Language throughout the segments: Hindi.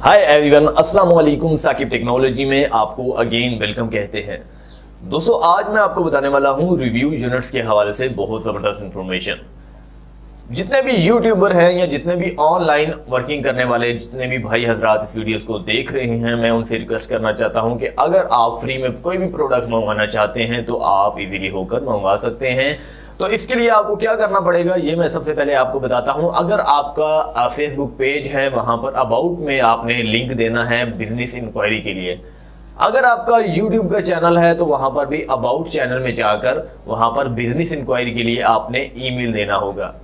हाय एवरीवन, अस्सलाम वालेकुम। साकिब टेक्नोलॉजी में आपको अगेन वेलकम कहते हैं। दोस्तों, आज मैं आपको बताने वाला हूं रिव्यू यूनिट्स के हवाले से बहुत ज़बरदस्त इंफॉर्मेशन। जितने भी यूट्यूबर हैं या जितने भी ऑनलाइन वर्किंग करने वाले जितने भी भाई हजरात इस वीडियोस को देख रहे हैं, मैं उनसे रिक्वेस्ट करना चाहता हूं कि अगर आप फ्री में कोई भी प्रोडक्ट मंगवाना चाहते हैं तो आप इजीली होकर मंगवा सकते हैं। तो इसके लिए आपको क्या करना पड़ेगा, ये मैं सबसे पहले आपको बताता हूं। अगर आपका फेसबुक पेज है, वहां पर अबाउट में आपने लिंक देना है बिजनेस इंक्वायरी के लिए। अगर आपका यूट्यूब का चैनल है तो वहां पर भी अबाउट चैनल में जाकर वहां पर बिजनेस इंक्वायरी के लिए आपने ईमेल देना होगा।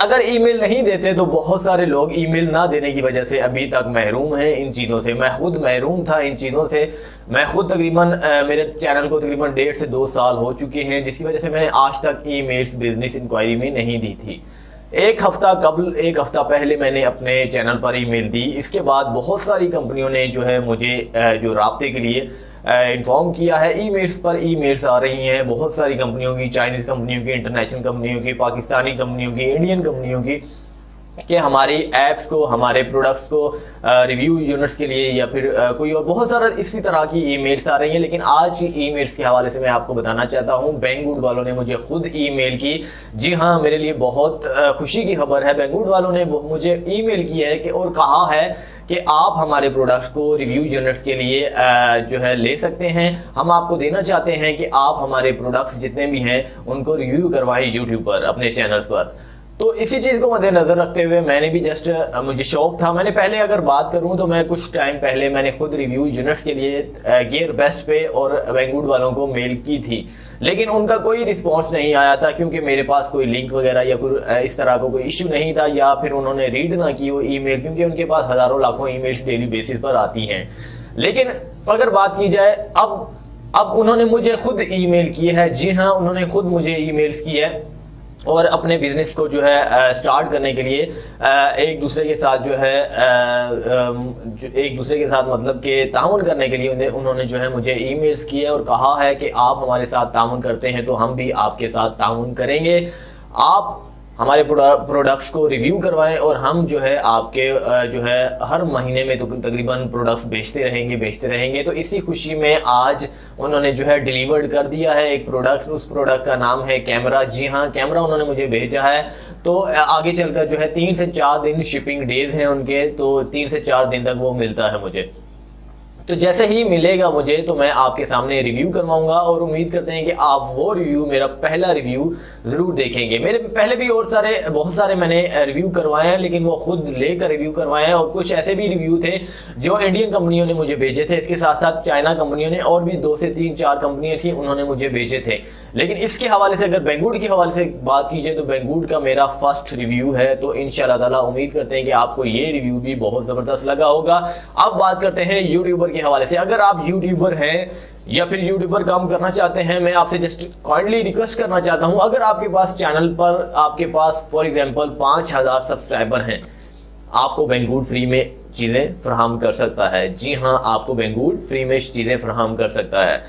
अगर ईमेल नहीं देते तो बहुत सारे लोग ईमेल ना देने की वजह से अभी तक महरूम हैं इन चीज़ों से। मैं खुद महरूम था इन चीज़ों से। मैं खुद तकरीबन मेरे चैनल को तकरीबन 1.5 से 2 साल हो चुके हैं, जिसकी वजह से मैंने आज तक ईमेल्स बिजनेस इंक्वायरी में नहीं दी थी। एक हफ्ता पहले मैंने अपने चैनल पर ईमेल दी। इसके बाद बहुत सारी कंपनियों ने जो है मुझे जो राब्ते के लिए इन्फॉर्म किया है। ईमेल्स पर ईमेल्स आ रही हैं बहुत सारी कंपनियों की, चाइनीज़ कंपनियों की, इंटरनेशनल कंपनियों की, पाकिस्तानी कंपनियों की, इंडियन कंपनियों की, कि हमारी ऐप्स को, हमारे प्रोडक्ट्स को रिव्यू यूनिट्स के लिए या फिर कोई और बहुत सारा इसी तरह की ईमेल्स आ रही हैं। लेकिन आज की ईमेल्स के हवाले से मैं आपको बताना चाहता हूं, बैंगवुड वालों ने मुझे खुद ईमेल की। जी हाँ, मेरे लिए बहुत खुशी की खबर है। बैंगवुड वालों ने मुझे ईमेल किया है कि और कहा है कि आप हमारे प्रोडक्ट्स को रिव्यू यूनिट्स के लिए जो है ले सकते हैं। हम आपको देना चाहते हैं कि आप हमारे प्रोडक्ट्स जितने भी हैं उनको रिव्यू करवाएं यूट्यूब पर, अपने चैनल्स पर। तो इसी चीज़ को मद्देनजर रखते हुए मैंने भी मुझे शौक था। मैंने पहले अगर बात करूं तो मैं कुछ टाइम पहले मैंने खुद रिव्यू यूनिट्स के लिए गियर बेस्ट पे और बैंगवुड वालों को मेल की थी, लेकिन उनका कोई रिस्पांस नहीं आया था, क्योंकि मेरे पास कोई लिंक वगैरह या कोई इस तरह का कोई इश्यू नहीं था, या फिर उन्होंने रीड ना की वो ईमेल, क्योंकि उनके पास हज़ारों लाखों ईमेल्स डेली बेसिस पर आती हैं। लेकिन अगर बात की जाए अब उन्होंने मुझे खुद ईमेल की है। जी हाँ, उन्होंने खुद मुझे ईमेल्स की है और अपने बिजनेस को जो है स्टार्ट करने के लिए एक दूसरे के साथ जो है एक दूसरे के साथ मतलब कि ताउन करने के लिए उन्होंने जो है मुझे ईमेल्स किए और कहा है कि आप हमारे साथ ताउन करते हैं तो हम भी आपके साथ ताउन करेंगे। आप हमारे प्रोडक्ट्स को रिव्यू करवाएं और हम जो है आपके जो है हर महीने में तो तकरीबन प्रोडक्ट्स बेचते रहेंगे। तो इसी खुशी में आज उन्होंने जो है डिलीवर्ड कर दिया है एक प्रोडक्ट। उस प्रोडक्ट का नाम है कैमरा। जी हाँ, कैमरा उन्होंने मुझे भेजा है। तो आगे चलकर जो है 3 से 4 दिन शिपिंग डेज हैं उनके, तो 3 से 4 दिन तक वो मिलता है मुझे। तो जैसे ही मिलेगा मुझे तो मैं आपके सामने रिव्यू करवाऊंगा और उम्मीद करते हैं कि आप वो रिव्यू, मेरा पहला रिव्यू जरूर देखेंगे। मेरे पहले भी और बहुत सारे मैंने रिव्यू करवाए हैं, लेकिन वो खुद लेकर रिव्यू करवाए हैं। और कुछ ऐसे भी रिव्यू थे जो इंडियन कंपनियों ने मुझे भेजे थे। इसके साथ साथ चाइना कंपनियों ने और भी 2 से 3-4 कंपनियां थी, उन्होंने मुझे भेजे थे। लेकिन इसके हवाले से अगर बैंगवुड के हवाले से बात कीजिए तो बैंगवुड का मेरा फर्स्ट रिव्यू है। तो इंशाल्लाह ताला उम्मीद करते हैं कि आपको ये रिव्यू भी बहुत ज़बरदस्त लगा होगा। अब बात करते हैं यूट्यूबर के हवाले से। अगर आप यूट्यूबर हैं या फिर यूट्यूबर काम करना चाहते हैं, मैं आपसे जस्ट काइंडली रिक्वेस्ट करना चाहता हूं, अगर आपके पास चैनल पर आपके पास फॉर एग्जांपल 5000 सब्सक्राइबर हैं, आपको बैंगवुड फ्री में चीज़ें फराहम कर सकता है। जी हाँ, आपको बैंगवुड फ्री में चीज़ें फराहम कर सकता है।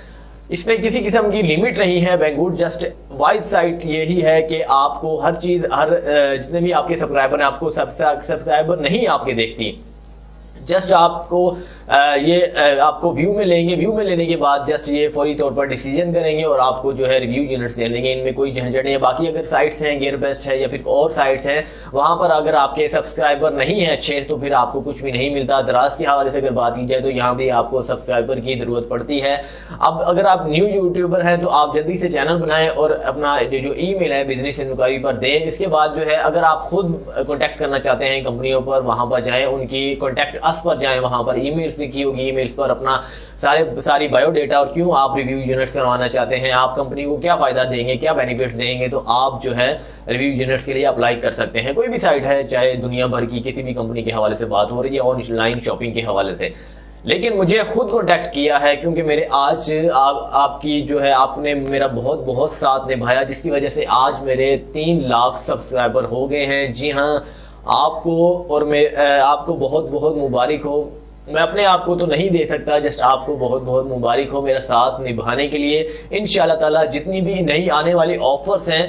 इसमें किसी किस्म की लिमिट नहीं है। बैंगवुड जस्ट वाइड साइट यही है कि आपको हर चीज़, जितने भी आपके सब्सक्राइबर हैं, आपको सब्सक्राइबर नहीं आपके देखती, जस्ट आपको आपको व्यू में लेंगे। व्यू में लेने के बाद जस्ट ये फौरी तौर पर डिसीजन करेंगे और आपको जो है रिव्यू यूनिट्स दे देंगे। इनमें कोई झंझट नहीं है। बाकी अगर साइट्स हैं, गियर बेस्ट है या फिर और साइट्स हैं, वहां पर अगर आपके सब्सक्राइबर नहीं है अच्छे तो फिर आपको कुछ भी नहीं मिलता। दराज के हवाले से अगर बात की जाए तो यहाँ भी आपको सब्सक्राइबर की जरूरत पड़ती है। अब अगर आप न्यू यूट्यूबर हैं तो आप जल्दी से चैनल बनाएं और अपना जो ईमेल है बिजनेस इंक्वायरी पर दें। इसके बाद जो है अगर आप खुद कॉन्टैक्ट करना चाहते हैं कंपनियों पर, वहां पर जाएं, उनकी कॉन्टैक्ट अस पर जाएं, वहां पर ईमेल्स लिखी होगी, ईमेल्स पर अपना सारी बायोडेटा और क्यों आप रिव्यू यूनिट्स करवाना चाहते हैं, आप कंपनी को क्या फायदा देंगे, क्या बेनिफिट्स देंगे, तो आप जो है रिव्यू यूनिट्स के लिए अप्लाई कर सकते हैं। कोई भी साइट है, चाहे दुनिया भर की किसी भी कंपनी के हवाले से बात हो रही है, ऑनलाइन शॉपिंग के हवाले से। लेकिन मुझे खुद कॉन्टैक्ट किया है क्योंकि मेरे आज आपकी जो है आपने मेरा बहुत बहुत साथ निभाया, जिसकी वजह से आज मेरे 3 लाख सब्सक्राइबर हो गए हैं। जी हाँ, आपको और मैं आपको बहुत बहुत मुबारक हो। मैं अपने आप को तो नहीं दे सकता, जस्ट आपको बहुत बहुत मुबारक हो मेरा साथ निभाने के लिए। इंशाल्लाह ताला जितनी भी नई आने वाली ऑफर्स हैं,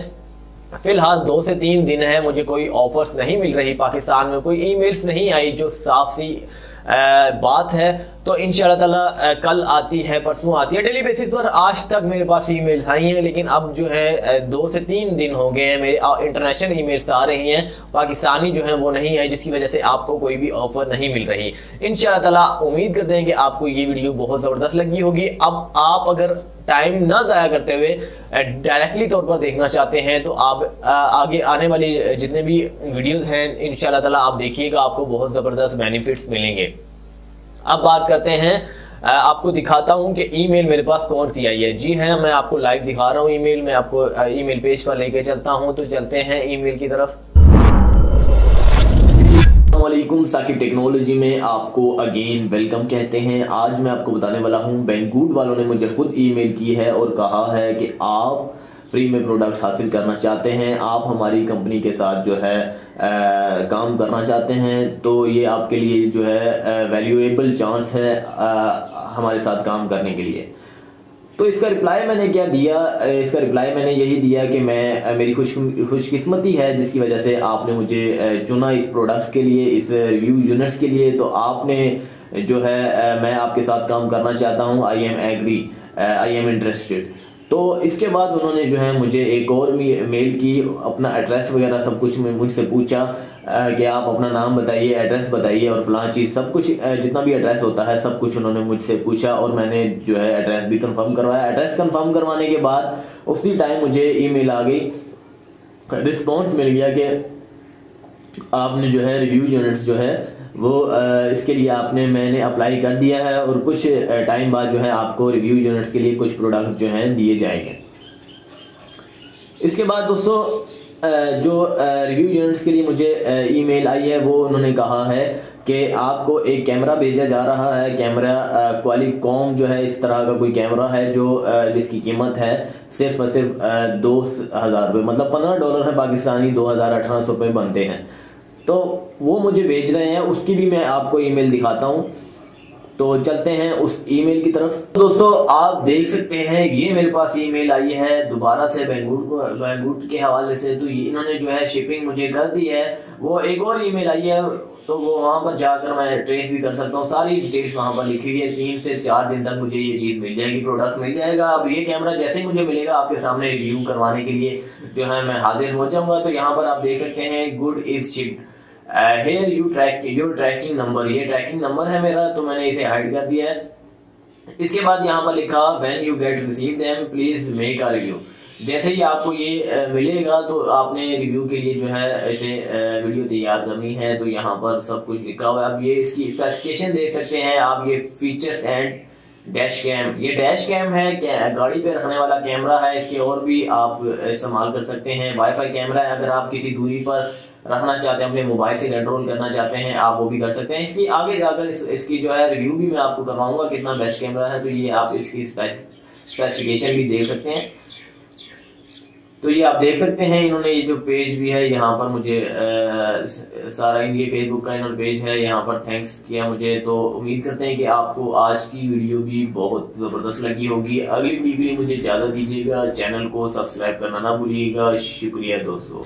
फिलहाल 2 से 3 दिन है, मुझे कोई ऑफर्स नहीं मिल रही, पाकिस्तान में कोई ईमेल्स नहीं आई जो साफ सी बात है तो इंशाल्लाह ताला कल आती है, परसों आती है। डेली बेसिस पर आज तक मेरे पास ईमेल्स आई हैं, लेकिन अब जो है 2 से 3 दिन हो गए हैं मेरे इंटरनेशनल ईमेल्स आ रही हैं, पाकिस्तानी जो है वो नहीं आई, जिसकी वजह से आपको कोई भी ऑफर नहीं मिल रही। इंशाल्लाह ताला उम्मीद करते हैं कि आपको ये वीडियो बहुत ज़बरदस्त लगी होगी। अब आप अगर टाइम ना ज़ाया करते हुए डायरेक्टली तौर पर देखना चाहते हैं तो आप आगे आने वाली जितने भी वीडियोस हैं इंशाल्लाह ताला आप देखिएगा, आपको बहुत ज़बरदस्त बेनिफिट्स मिलेंगे। अब बात करते हैं, आपको दिखाता हूं कि ईमेल मेरे पास कौन सी आई है। जी हाँ, मैं आपको लाइव दिखा रहा हूं ईमेल, मैं आपको ईमेल पेज पर लेके चलता हूं। तो चलते हैं ईमेल की तरफ। अस्सलामुअलैकुम, साकिब टेक्नोलॉजी में आपको अगेन वेलकम कहते हैं। आज मैं आपको बताने वाला हूं, बैंगगूड वालों ने मुझे खुद ईमेल की है और कहा है कि आप फ्री में प्रोडक्ट हासिल करना चाहते हैं, आप हमारी कंपनी के साथ जो है काम करना चाहते हैं, तो ये आपके लिए जो है वैल्यूएबल चांस है हमारे साथ काम करने के लिए। तो इसका रिप्लाई मैंने क्या दिया, इसका रिप्लाई मैंने यही दिया कि मेरी खुशकिस्मती है जिसकी वजह से आपने मुझे चुना इस प्रोडक्ट्स के लिए, इस रिव्यू यूनिट्स के लिए। तो आपने जो है मैं आपके साथ काम करना चाहता हूँ, I am agree, I am interested. तो इसके बाद उन्होंने जो है मुझे एक और मेल की, अपना एड्रेस वगैरह सब कुछ मुझसे पूछा कि आप अपना नाम बताइए, एड्रेस बताइए और फलां चीज़ सब कुछ, जितना भी एड्रेस होता है सब कुछ उन्होंने मुझसे पूछा और मैंने जो है एड्रेस भी कंफर्म करवाया। एड्रेस कंफर्म करवाने के बाद उसी टाइम मुझे ईमेल आ गई, रिस्पॉन्स मिल गया कि आपने जो है रिव्यू यूनिट्स जो है वो इसके लिए मैंने अप्लाई कर दिया है और कुछ टाइम बाद जो है आपको रिव्यू यूनिट्स के लिए कुछ प्रोडक्ट जो हैं दिए जाएंगे। इसके बाद दोस्तों जो रिव्यू यूनिट्स के लिए मुझे ईमेल आई है वो उन्होंने कहा है कि आपको एक कैमरा भेजा जा रहा है। कैमरा क्वालिकॉम जो है इस तरह का कोई कैमरा है जो जिसकी कीमत है सिर्फ और सिर्फ 2000 रुपये, मतलब $15 है पाकिस्तानी, 2800 रुपये बनते हैं। तो वो मुझे भेज रहे हैं, उसकी भी मैं आपको ईमेल दिखाता हूं। तो चलते हैं उस ईमेल की तरफ। दोस्तों आप देख सकते हैं ये मेरे पास ईमेल आई है दोबारा से बैंगगूड के हवाले से। तो इन्होंने जो है शिपिंग मुझे कर दी है। वो एक और ईमेल आई है तो वो वहां पर जाकर मैं ट्रेस भी कर सकता हूँ, सारी डिटेल्स वहां पर लिखी हुई है। 3 से 4 दिन तक मुझे ये चीज मिल जाएगी, प्रोडक्ट मिल जाएगा। अब ये कैमरा जैसे मुझे मिलेगा आपके सामने रिव्यू करवाने के लिए जो है मैं हाजिर हो जाऊंगा। तो यहाँ पर आप देख सकते हैं good is shipped here you track your tracking number, ये ट्रैकिंग नंबर है मेरा, तो मैंने इसे हाइड कर दिया है। इसके बाद यहाँ पर लिखा when you get receive them please make a review. जैसे ही आपको ये मिलेगा तो आपने रिव्यू के लिए जो है ऐसे वीडियो तैयार करनी है। तो यहाँ पर सब कुछ लिखा हुआ है। आप ये इसकी स्पेसिफिकेशन देख सकते हैं आप, ये फीचर्स एंड डैश कैम, ये डैश कैम है, गाड़ी पे रखने वाला कैमरा है। इसके और भी आप इस्तेमाल कर सकते हैं। वाईफाई कैमरा है, अगर आप किसी दूरी पर रखना चाहते हैं, अपने मोबाइल से कंट्रोल करना चाहते हैं आप वो भी कर सकते हैं। इसकी आगे जाकर इसकी जो है रिव्यू भी मैं आपको करवाऊंगा कितना बेस्ट कैमरा है। तो ये आप इसकी स्पेसिफिकेशन भी देख सकते हैं। तो ये आप देख सकते हैं इन्होंने ये जो पेज भी है यहाँ पर मुझे सारा ये फेसबुक का इन्होंने पेज है, यहाँ पर थैंक्स किया मुझे। तो उम्मीद करते हैं कि आपको आज की वीडियो भी बहुत जबरदस्त लगी होगी। अगली वीडियो के लिए मुझे इजाजत दीजिएगा, चैनल को सब्सक्राइब करना ना भूलिएगा। शुक्रिया दोस्तों।